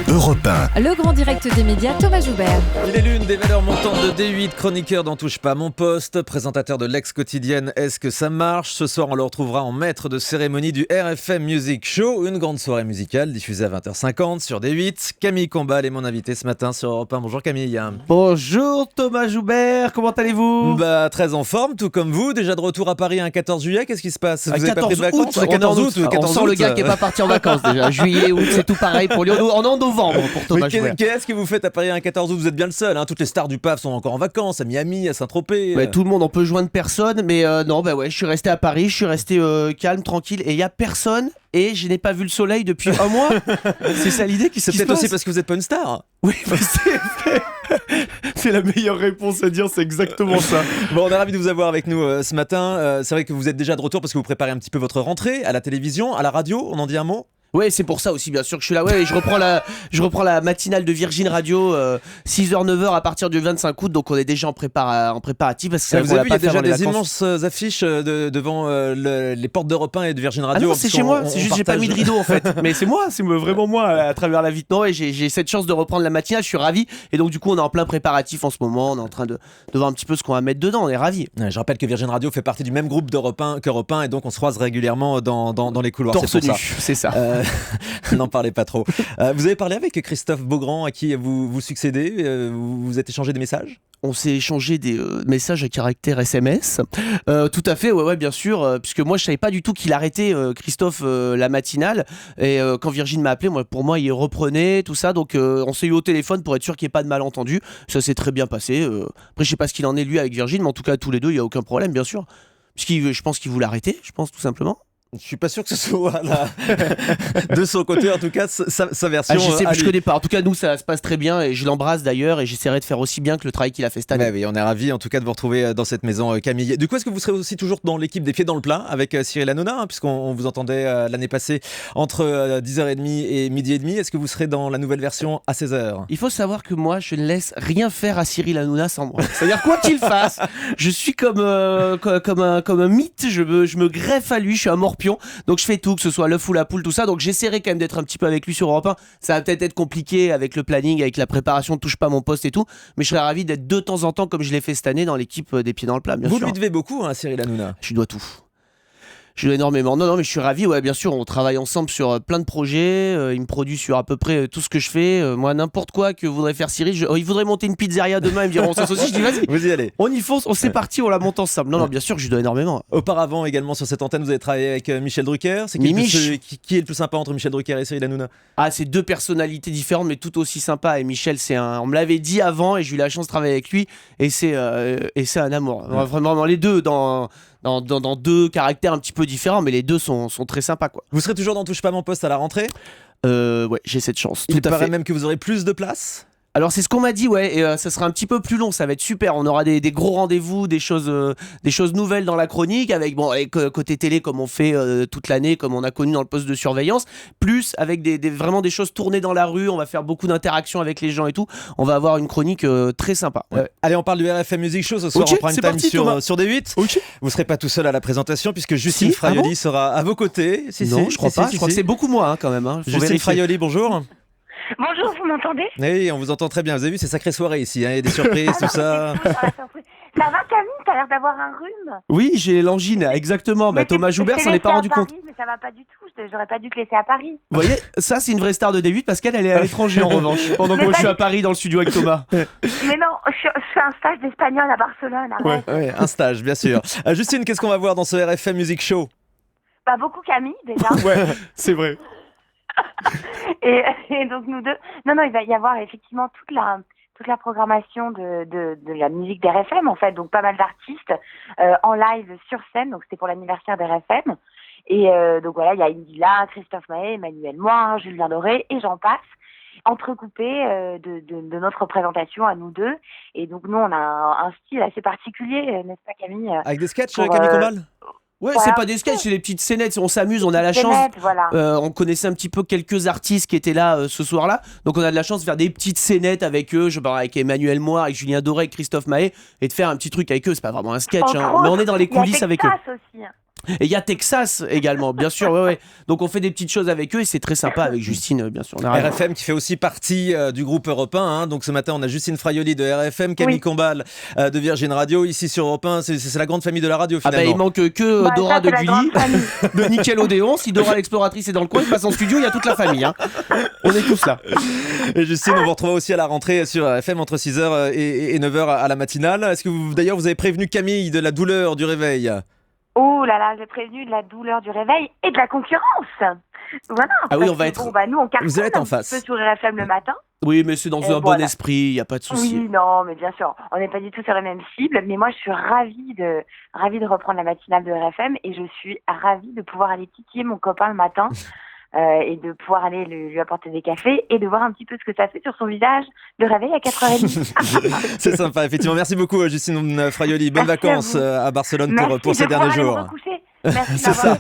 Europe 1. Le grand direct des médias, Thomas Joubert. Il est l'une des valeurs montantes de D8, chroniqueur d'En touche pas mon poste, présentateur de l'ex-quotidienne Est-ce que ça marche ? Ce soir, on le retrouvera en maître de cérémonie du RFM Music Show, une grande soirée musicale diffusée à 20h50 sur D8. Camille Combal est mon invité ce matin sur Europe 1. Bonjour Camille. Bonjour Thomas Joubert, comment allez-vous ? Très en forme, tout comme vous. Déjà de retour à Paris un 14 juillet, qu'est-ce qui se passe ? Vous avez pas pris de 14 vacances ? août, 14 août, 14 on sent le gars qui est pas parti en vacances déjà. Juillet, août, c'est tout pareil pour lui. On est en novembre pour Thomas Joubert. Qu'est-ce que vous faites à Paris un 14 août ? Vous êtes bien le seul, hein. Toutes les stars du PAF sont encore en vacances, à Miami, à Saint-Tropez. Tout le monde, on peut joindre personne, mais non, je suis resté à Paris, je suis resté calme, tranquille, et il y a personne, et je n'ai pas vu le soleil depuis un mois. C'est ça l'idée qui se C'est passe. peut-être aussi parce que vous n'êtes pas une star. Oui, mais c'est la meilleure réponse à dire, c'est exactement ça. Bon, on est ravis de vous avoir avec nous ce matin. C'est vrai que vous êtes déjà de retour parce que vous préparez un petit peu votre rentrée à la télévision, à la radio. On en dit un mot ? Ouais, c'est pour ça aussi, bien sûr, que je suis là. Ouais, je reprends la matinale de Virgin Radio, 6h, 9h à partir du 25 août. Donc, on est déjà en préparatif. Parce que vous avez vu, il y a déjà des immenses affiches devant les portes d'Europe 1 et de Virgin Radio. Ah non, c'est chez moi, c'est juste j'ai pas mis de rideau en fait. Mais c'est moi, c'est vraiment moi à travers la vitre. Non, et j'ai cette chance de reprendre la matinale, je suis ravi. Et donc, du coup, on est en plein préparatif en ce moment. On est en train de voir un petit peu ce qu'on va mettre dedans. On est ravis. Ouais, je rappelle que Virgin Radio fait partie du même groupe d'Europe 1 qu'Europe 1 et donc on se croise régulièrement dans les couloirs. Torse nu, c'est ça. N'en parlez pas trop. Vous avez parlé avec Christophe Beaugrand à qui vous succédez, vous êtes échangé des messages ? On s'est échangé des messages à caractère SMS. Tout à fait, ouais, bien sûr. Puisque moi, je savais pas du tout qu'il arrêtait, Christophe, la matinale. Et quand Virgin m'a appelé, pour moi, il reprenait, tout ça. Donc, on s'est eu au téléphone pour être sûr qu'il n'y ait pas de malentendu. Ça s'est très bien passé. Après, je sais pas ce qu'il en est, lui, avec Virgin. Mais en tout cas, tous les deux, il n'y a aucun problème, bien sûr. Je pense qu'il voulait arrêter, tout simplement. Je suis pas sûr que ce soit de son côté, en tout cas, sa version. Je connais pas. En tout cas, nous, ça se passe très bien et je l'embrasse d'ailleurs et j'essaierai de faire aussi bien que le travail qu'il a fait cette année. Oui, on est ravis en tout cas de vous retrouver dans cette maison, Camille. Du coup, est-ce que vous serez aussi toujours dans l'équipe des Pieds dans le Plat avec Cyril Hanouna, puisqu'on vous entendait l'année passée entre 10h30 et midi et demi. Est-ce que vous serez dans la nouvelle version à 16h ? Il faut savoir que moi, je ne laisse rien faire à Cyril Hanouna sans moi. C'est-à-dire, quoi qu'il fasse, je suis comme un mythe, je me greffe à lui, je suis un morpion. Donc je fais tout, que ce soit l'œuf ou la poule, tout ça. Donc j'essaierai quand même d'être un petit peu avec lui sur Europe 1. Ça va peut-être être compliqué avec le planning, avec la préparation, touche pas mon poste et tout. Mais je serais ravi d'être de temps en temps, comme je l'ai fait cette année, dans l'équipe des Pieds dans le Plat, bien sûr. Vous lui devez beaucoup, Cyril Hanouna. Je lui dois tout. Je lui dois énormément. Non, mais je suis ravi. Ouais, bien sûr, on travaille ensemble sur plein de projets. Il me produit sur à peu près tout ce que je fais. Moi, n'importe quoi que voudrait faire Cyril. Il voudrait monter une pizzeria demain. Il me dirait on s'associe. Je dis vas-y. Vous y allez. On y fonce. On s'est parti. On la monte ensemble. Non, bien sûr que je lui dois énormément. Auparavant, également sur cette antenne, vous avez travaillé avec Michel Drucker. C'est qui est le plus sympa entre Michel Drucker et Cyril Hanouna ? Ah, c'est deux personnalités différentes, mais tout aussi sympa. Et Michel, on me l'avait dit avant, et j'ai eu la chance de travailler avec lui. Et c'est un amour. Vraiment, les deux dans deux caractères un petit peu différents, mais les deux sont très sympas, quoi. Vous serez toujours dans Touche pas mon poste à la rentrée ? Ouais, j'ai cette chance. Il paraît même que vous aurez plus de place ? Alors c'est ce qu'on m'a dit, ouais, et ça sera un petit peu plus long, ça va être super. On aura des gros rendez-vous, des choses nouvelles dans la chronique, avec côté télé comme on fait toute l'année, comme on a connu dans le poste de surveillance, plus avec vraiment des choses tournées dans la rue. On va faire beaucoup d'interactions avec les gens et tout. On va avoir une chronique très sympa. Ouais. Allez, on parle du RFM Music Show ce soir en prime time sur D8. Okay. Vous serez pas tout seul à la présentation puisque Justine Fraioli sera à vos côtés. Non, je crois pas. Je crois que c'est beaucoup moi quand même. Justine Fraioli, bonjour. Bonjour, vous m'entendez ? Oui, on vous entend très bien. Vous avez vu, c'est sacrée soirée ici. Il y a des surprises, tout ça. Ça va, Camille ? T'as l'air d'avoir un rhume. Oui, j'ai l'angine, exactement. Thomas Joubert s'en est pas rendu compte. Mais ça va pas du tout. J'aurais pas dû te laisser à Paris. Vous voyez, ça c'est une vraie star de D8 parce qu'elle est à l'étranger en revanche. Pendant que moi je suis à Paris dans le studio avec Thomas. Mais non, je fais un stage d'espagnol à Barcelone. Arrête. Ouais, un stage, bien sûr. Justine, qu'est-ce qu'on va voir dans ce RFM Music Show ? Beaucoup Camille, déjà. Ouais, c'est vrai. et donc nous deux. Non, il va y avoir effectivement toute la programmation de la musique d'RFM, en fait. Donc pas mal d'artistes en live sur scène. Donc c'était pour l'anniversaire d'RFM. Et donc voilà, il y a Indila, Christophe Maé, Emmanuel Moir, Julien Doré et j'en passe, entrecoupés de notre présentation à nous deux. Et donc nous, on a un style assez particulier, n'est-ce pas Camille ? Avec des sketchs, Camille Combal ? Ouais, voilà. C'est pas des sketchs, c'est des petites scénettes, on s'amuse, on a la chance. Voilà. On connaissait un petit peu quelques artistes qui étaient là ce soir-là, donc on a de la chance de faire des petites scénettes avec eux, je parle avec Emmanuel Moir, avec Julien Doré, avec Christophe Maé, et de faire un petit truc avec eux. C'est pas vraiment un sketch, mais on est dans les coulisses avec eux. Aussi. Et il y a Texas également, bien sûr. Ouais. Donc on fait des petites choses avec eux et c'est très sympa avec Justine, bien sûr. RFM qui fait aussi partie du groupe Europe 1. Hein. Donc ce matin, on a Justine Fraioli de RFM, Camille Combal de Virgin Radio. Ici sur Europe 1, c'est la grande famille de la radio finalement. Il manque que Dora de Gulli, de Nickelodeon. Si Dora l'exploratrice est dans le coin, il passe en studio, il y a toute la famille. Hein. On est tous là. Et Justine, on vous retrouve aussi à la rentrée sur RFM entre 6h et 9h à la matinale. Est-ce que d'ailleurs vous avez prévenu Camille de la douleur du réveil? Oh là là, j'ai prévenu de la douleur du réveil et de la concurrence. Voilà. Ah oui, on va être. Nous, on cartonne vous allez être en un face. petit peu sur RFM le matin. Oui, mais c'est dans un bon esprit, il n'y a pas de souci. Oui, non, mais bien sûr, on n'est pas du tout sur la même cible. Mais moi, je suis ravie de reprendre la matinale de RFM et je suis ravie de pouvoir aller titiller mon copain le matin. Et de pouvoir aller lui apporter des cafés et de voir un petit peu ce que ça fait sur son visage de réveil à 4h30. C'est sympa, effectivement. Merci beaucoup, Justine Fraioli. Bonnes vacances à Barcelone pour ces derniers jours. Merci c'est ça.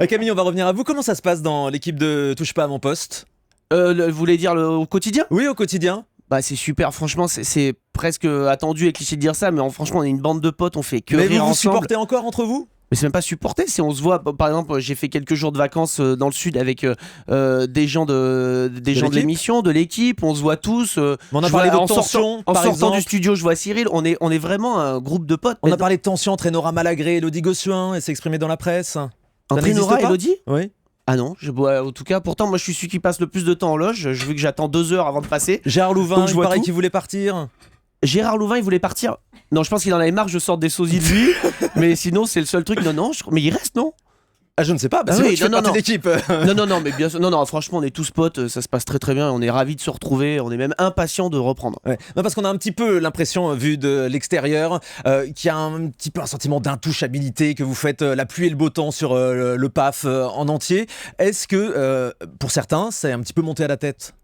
Camille, on va revenir à vous. Comment ça se passe dans l'équipe de Touche pas à mon poste? Vous voulez dire au quotidien? Oui, au quotidien. Bah c'est super, franchement c'est presque attendu et cliché de dire ça, mais franchement on est une bande de potes, on fait que rire ensemble. Mais vous supportez encore entre vous? Mais c'est même pas supporter, c'est on se voit. Par exemple, j'ai fait quelques jours de vacances dans le sud avec des gens de l'émission, de l'équipe. On se voit tous. On a parlé de tension. En sortant du studio, je vois Cyril. On est vraiment un groupe de potes. On a parlé de tension entre Enora Malagré et Elodie Gossuin. Elle s'est exprimée dans la presse. Entre Enora et Elodie? Oui. Ah non, en tout cas, pourtant, moi je suis celui qui passe le plus de temps en loge. Je veux que j'attends 2 heures avant de passer. Gérard Louvain, il paraît qu'il voulait partir. Gérard Louvain, il voulait partir. Non, je pense qu'il en avait marre que je sorte des sosies de lui. Mais sinon, c'est le seul truc. Mais il reste, non? Ah, je ne sais pas, parce que tu fais partie de l'équipe. Non, mais bien sûr. Non, franchement, on est tous potes, ça se passe très très bien. On est ravis de se retrouver, on est même impatients de reprendre. Ouais. Non, parce qu'on a un petit peu l'impression, vu de l'extérieur, qu'il y a un petit peu un sentiment d'intouchabilité, que vous faites la pluie et le beau temps sur le PAF en entier. Est-ce que, pour certains, c'est un petit peu monté à la tête?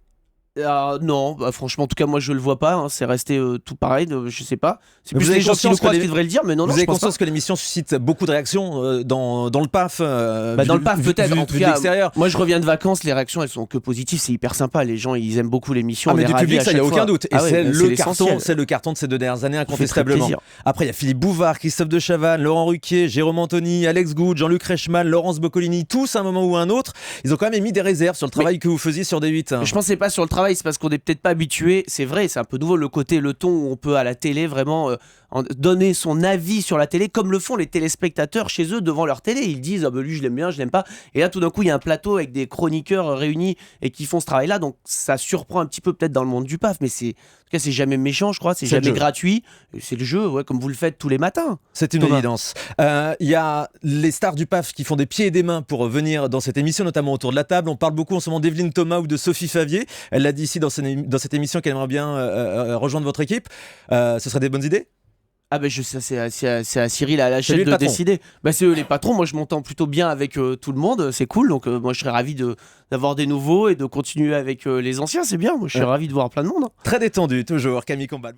Non, franchement, en tout cas, moi je le vois pas. Hein, c'est resté tout pareil, je sais pas. C'est plus les gens qui nous croient qui devraient le dire, mais non. Vous avez conscience que l'émission suscite beaucoup de réactions dans le PAF dans le PAF, peut-être. En tout cas, l'extérieur. Moi je reviens de vacances, les réactions elles sont que positives, c'est hyper sympa. Les gens ils aiment beaucoup l'émission. Mais du public, ça, il n'y a aucun doute. Et c'est c'est le carton de ces 2 dernières années, incontestablement. Après, il y a Philippe Bouvard, Christophe de Chavannes, Laurent Ruquier, Jérôme Anthony, Alex Good, Jean-Luc Reichmann, Laurence Boccolini, tous à un moment ou à un autre, ils ont quand même émis des réserves sur le travail que vous faisiez sur D8. Je pense que c'est pas sur le travail, c'est parce qu'on est peut-être pas habitué, c'est vrai, c'est un peu nouveau le ton où on peut à la télé vraiment donner son avis sur la télé comme le font les téléspectateurs chez eux devant leur télé. Ils disent lui je l'aime bien, je l'aime pas, et là tout d'un coup il y a un plateau avec des chroniqueurs réunis et qui font ce travail là, donc ça surprend un petit peu peut-être dans le monde du PAF, mais en tout cas c'est jamais méchant, je crois, c'est jamais gratuit, c'est le jeu, comme vous le faites tous les matins. C'est une évidence. Il y a les stars du PAF qui font des pieds et des mains pour venir dans cette émission, notamment autour de la table. On parle beaucoup en ce moment d'Evelyne Thomas ou de Sophie Favier. Elle l'a dit ici dans cette émission qu'elle aimerait bien rejoindre votre équipe. Ce serait des bonnes idées? Ah ben c'est à Cyril à la chaîne de décider. C'est eux les patrons, moi je m'entends plutôt bien avec tout le monde, c'est cool, donc moi je serais ravi d'avoir des nouveaux et de continuer avec les anciens, c'est bien, moi je suis ravi de voir plein de monde. Très détendu toujours, Camille Combal.